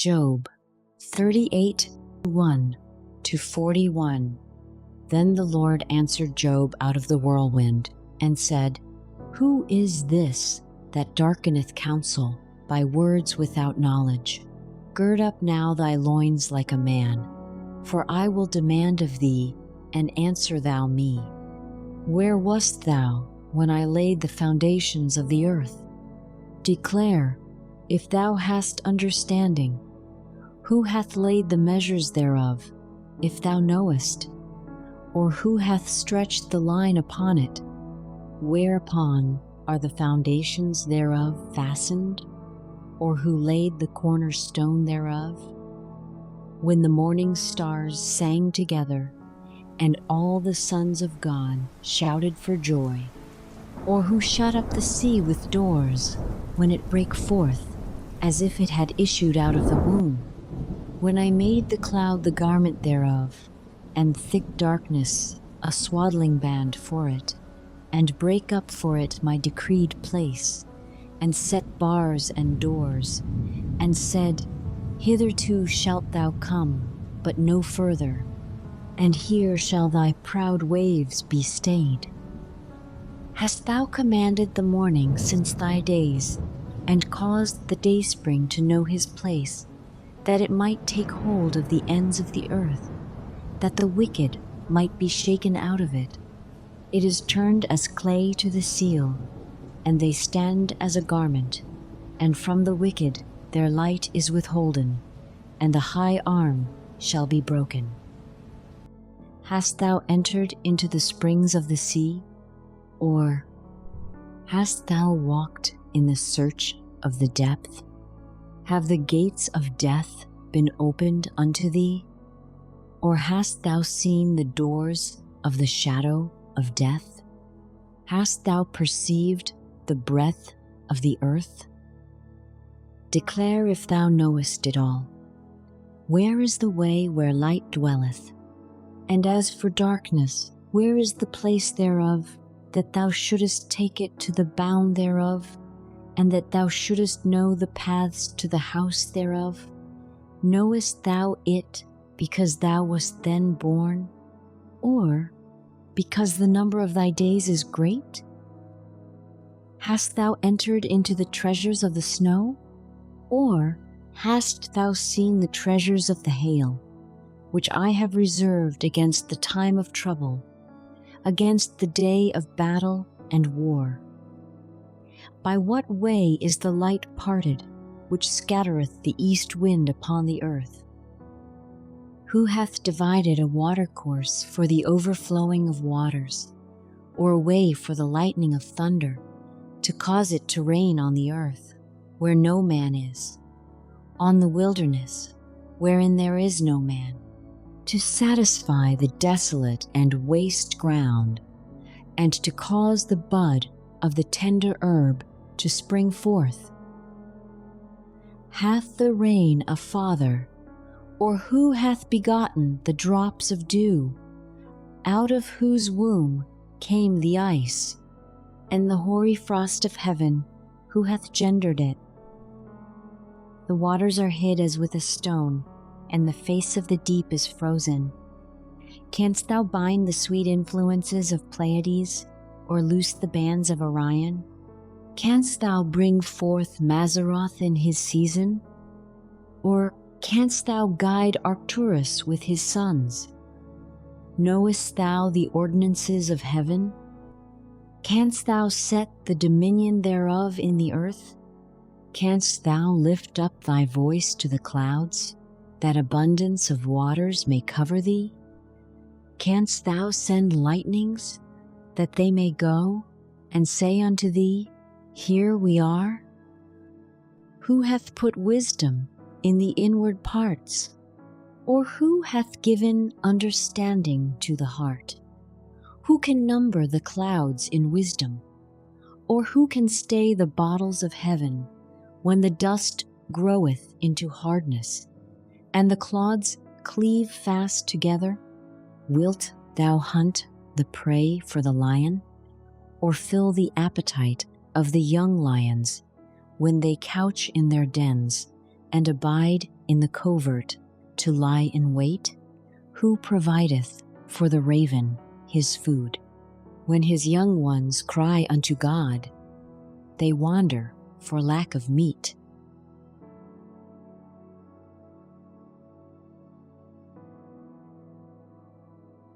Job 38:1-41. Then the Lord answered Job out of the whirlwind, and said, Who is this that darkeneth counsel by words without knowledge? Gird up now thy loins like a man, for I will demand of thee, and answer thou me. Where wast thou when I laid the foundations of the earth? Declare, if thou hast understanding. Who hath laid the measures thereof, if thou knowest? Or who hath stretched the line upon it? Whereupon are the foundations thereof fastened? Or who laid the cornerstone thereof? When the morning stars sang together, and all the sons of God shouted for joy? Or who shut up the sea with doors, when it brake forth, as if it had issued out of the womb? When I made the cloud the garment thereof, and thick darkness a swaddling band for it, and brake up for it my decreed place, and set bars and doors, and said, Hitherto shalt thou come, but no further, and here shall thy proud waves be stayed. Hast thou commanded the morning since thy days, and caused the dayspring to know his place, that it might take hold of the ends of the earth, that the wicked might be shaken out of it? It is turned as clay to the seal, and they stand as a garment, and from the wicked their light is withholden, and the high arm shall be broken. Hast thou entered into the springs of the sea? Or hast thou walked in the search of the depth? Have the gates of death been opened unto thee? Or hast thou seen the doors of the shadow of death? Hast thou perceived the breadth of the earth? Declare if thou knowest it all. Where is the way where light dwelleth? And as for darkness, where is the place thereof, that thou shouldest take it to the bound thereof, and that thou shouldest know the paths to the house thereof? Knowest thou it because thou wast then born, or because the number of thy days is great? Hast thou entered into the treasures of the snow? Or hast thou seen the treasures of the hail, which I have reserved against the time of trouble, against the day of battle and war? By what way is the light parted, which scattereth the east wind upon the earth? Who hath divided a watercourse for the overflowing of waters, or a way for the lightning of thunder, to cause it to rain on the earth, where no man is, on the wilderness, wherein there is no man, to satisfy the desolate and waste ground, and to cause the bud of the tender herb to spring forth? Hath the rain a father, or who hath begotten the drops of dew, out of whose womb came the ice, and the hoary frost of heaven, who hath gendered it? The waters are hid as with a stone, and the face of the deep is frozen. Canst thou bind the sweet influences of Pleiades, or loose the bands of Orion? Canst thou bring forth Mazzaroth in his season? Or canst thou guide Arcturus with his sons? Knowest thou the ordinances of heaven? Canst thou set the dominion thereof in the earth? Canst thou lift up thy voice to the clouds, that abundance of waters may cover thee? Canst thou send lightnings, that they may go, and say unto thee, Here we are? Who hath put wisdom in the inward parts? Or who hath given understanding to the heart? Who can number the clouds in wisdom? Or who can stay the bottles of heaven, when the dust groweth into hardness, and the clods cleave fast together? Wilt thou hunt the prey for the lion, or fill the appetite of the young lions, when they couch in their dens, and abide in the covert to lie in wait? Who provideth for the raven his food? When his young ones cry unto God, they wander for lack of meat.